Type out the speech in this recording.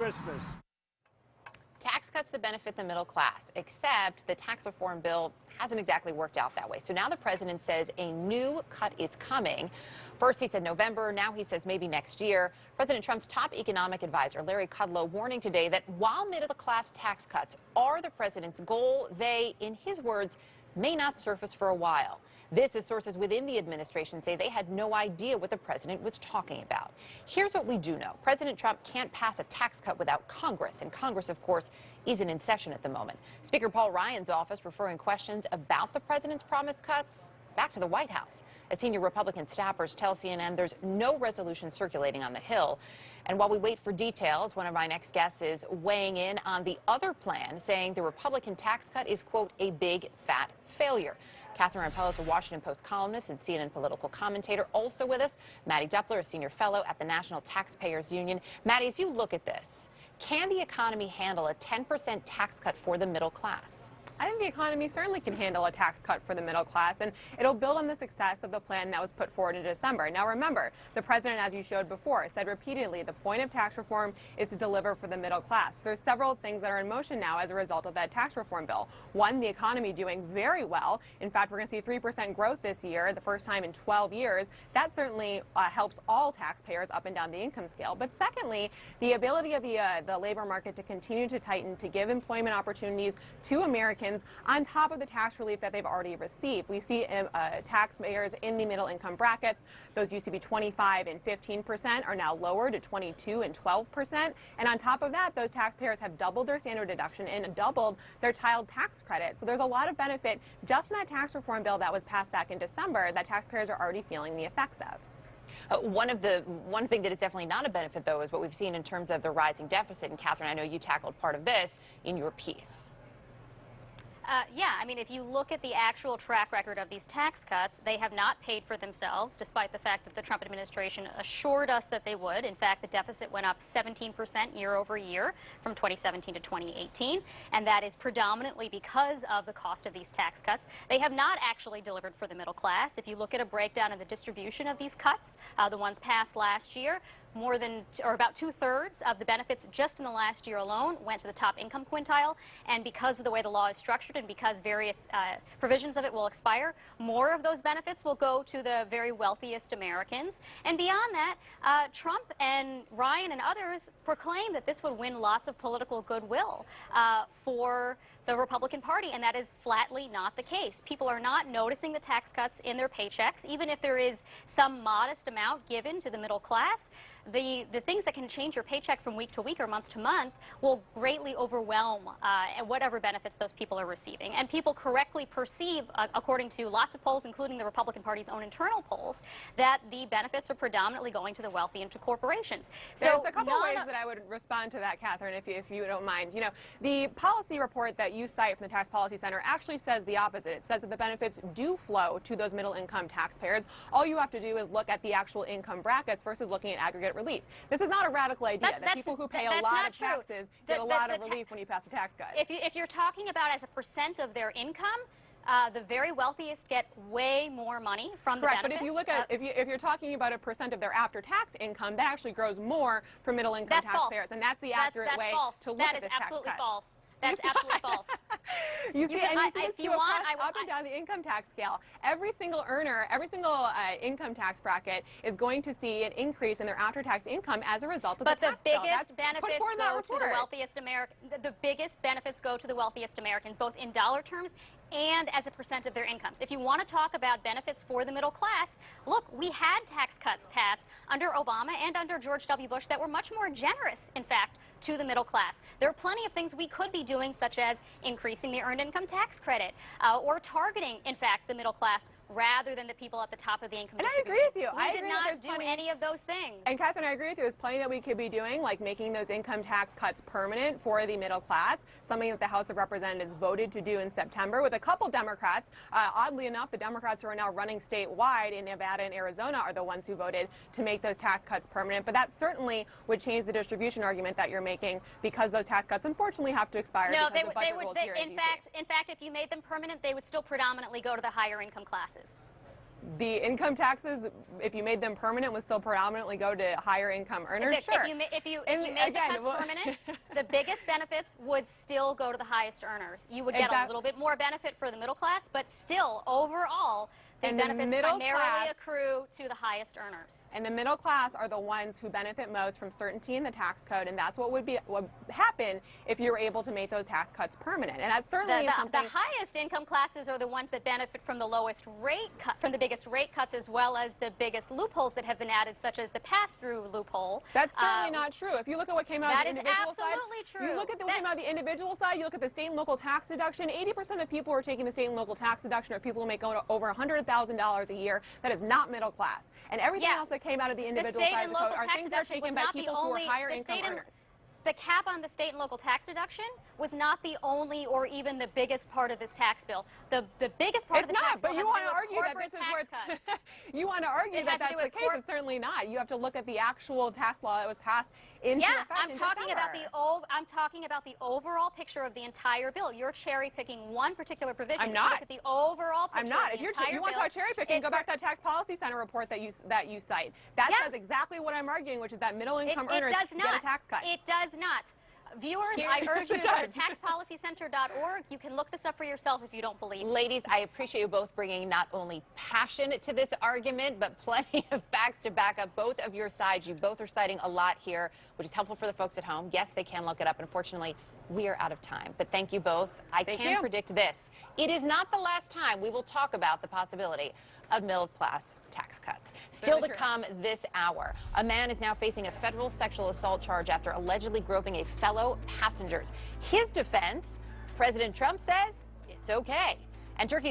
Christmas. Tax cuts that benefit the middle class, except the tax reform bill hasn't exactly worked out that way. So now the president says a new cut is coming. First he said November, now he says maybe next year. President Trump's top economic advisor, Larry Kudlow, warning today that while middle-class tax cuts are the president's goal, they, in his words, may not surface for a while. This as sources within the administration say they had no idea what the president was talking about. Here's what we do know. President Trump can't pass a tax cut without Congress, and Congress, of course, isn't in session at the moment. Speaker Paul Ryan's office referring questions about the president's promised cuts back to the White House. As senior Republican staffers tell CNN there's no resolution circulating on the Hill. And while we wait for details, one of my next guests is weighing in on the other plan, saying the Republican tax cut is, quote, a big fat failure. Catherine Rampell is a Washington Post columnist and CNN political commentator. Also with us, Mattie Duppler, a senior fellow at the National Taxpayers Union. Mattie, as you look at this, can the economy handle a 10% tax cut for the middle class? I think the economy certainly can handle a tax cut for the middle class, and it'll build on the success of the plan that was put forward in December. Now remember, the president, as you showed before, said repeatedly the point of tax reform is to deliver for the middle class. There's several things that are in motion now as a result of that tax reform bill. One, the economy doing very well. In fact, we're going to see 3% growth this year, the first time in 12 years. That certainly helps all taxpayers up and down the income scale. But secondly, the ability of the labor market to continue to tighten, to give employment opportunities to Americans on top of the tax relief that they've already received. We see taxpayers in the middle income brackets. Those used to be 25 and 15% are now lower to 22 and 12%. And on top of that, those taxpayers have doubled their standard deduction and doubled their child tax credit. So there's a lot of benefit just in that tax reform bill that was passed back in December that taxpayers are already feeling the effects of. One thing that is definitely not a benefit, though, is what we've seen in terms of the rising deficit. And Catherine, I know you tackled part of this in your piece. Yeah, I mean, if you look at the actual track record of these tax cuts, they have not paid for themselves, despite the fact that the Trump administration assured us that they would. In fact, the deficit went up 17% year over year from 2017 to 2018, and that is predominantly because of the cost of these tax cuts. They have not actually delivered for the middle class. If you look at a breakdown of the distribution of these cuts, the ones passed last year, more than, or about 2/3 of the benefits just in the last year alone went to the top income quintile. And because of the way the law is structured and because various provisions of it will expire, more of those benefits will go to the very wealthiest Americans. And beyond that, Trump and Ryan and others proclaimed that this would win lots of political goodwill for the Republican Party, and that is flatly not the case. People are not noticing the tax cuts in their paychecks, even if there is some modest amount given to the middle class. The things that can change your paycheck from week to week or month to month will greatly overwhelm whatever benefits those people are receiving. And people correctly perceive, according to lots of polls, including the Republican Party's own internal polls, that the benefits are predominantly going to the wealthy and to corporations. There's a couple ways that I would respond to that, Catherine, if you don't mind. You know, the policy report that you cite from the Tax Policy Center actually says the opposite. It says that the benefits do flow to those middle-income taxpayers. All you have to do is look at the actual income brackets versus looking at aggregate relief. This is not a radical idea that people who pay a lot of taxes get a lot of relief when you pass a tax cut. If you're talking about as a percent of their income, the very wealthiest get way more money from the benefits. But if you look at, if you're talking about a percent of their after-tax income, that actually grows more for middle-income taxpayers, and that's the accurate way to look at this tax cut. That is absolutely false. That's absolutely false. You see this true across up and down the income tax scale. Every single earner, every single income tax bracket is going to see an increase in their after-tax income as a result of the tax bill. But the biggest benefits go to the wealthiest The biggest benefits go to the wealthiest Americans, both in dollar terms and as a percent of their incomes. If you want to talk about benefits for the middle class, look, we had tax cuts passed under Obama and under George W. Bush that were much more generous, in fact, to the middle class. There are plenty of things we could be doing, such as increasing the earned income tax credit or targeting, in fact, the middle class rather than the people at the top of the income distribution. And I agree with you. We did not do any of those things. And Catherine, I agree with you. There's plenty that we could be doing, like making those income tax cuts permanent for the middle class, something that the House of Representatives voted to do in September with a couple Democrats. Oddly enough, the Democrats who are now running statewide in Nevada and Arizona are the ones who voted to make those tax cuts permanent. But that certainly would change the distribution argument that you're making, because those tax cuts unfortunately have to expire because of budget rules here in DC. In fact, if you made them permanent, they would still predominantly go to the higher income classes. the income taxes, if you made them permanent, would still predominantly go to higher income earners. Sure. If you made the cuts permanent, the biggest benefits would still go to the highest earners. You would get a little bit more benefit for the middle class, but still, overall, the benefits primarily accrue to the highest earners. And the middle class are the ones who benefit most from certainty in the tax code, and that's what would happen if you were able to make those tax cuts permanent. And that's certainly something. The highest income classes are the ones that benefit from the lowest rate cut, from the biggest rate cuts, as well as the biggest loopholes that have been added, such as the pass-through loophole. That's certainly not true. If you look at what came out of the individual side, that is absolutely true. You look at what came out of the individual side, you look at the state and local tax deduction. 80% of the people who are taking the state and local tax deduction are people who make over $100,000 a year. That is not middle class. And everything else that came out of the individual side of the code are things that are taken by people who are higher income earners. The cap on the state and local tax deduction was not the only or even the biggest part of this tax bill. The biggest part of the tax bill but you want to argue that this is where you want to argue that that's the case. It's certainly not. You have to look at the actual tax law that was passed into effect I'm talking about the overall picture of the entire bill. You're cherry picking one particular provision. I'm not. Look at the overall picture. I'm not. If you want to talk cherry picking, go back to that Tax Policy Center report that you cite. That says exactly what I'm arguing, which is that middle income earners get a tax cut. It does not. Viewers, I urge you to go to taxpolicycenter.org. You can look this up for yourself if you don't believe me. Ladies, I appreciate you both bringing not only passion to this argument, but plenty of facts to back up both of your sides. You both are citing a lot here, which is helpful for the folks at home. Yes, they can look it up. Unfortunately, we are out of time. But thank you both. I can predict this. It is not the last time we will talk about the possibility of middle-class tax cuts. Still to come this hour, a man is now facing a federal sexual assault charge after allegedly groping a fellow passenger. His defense, President Trump says it's okay. And Turkey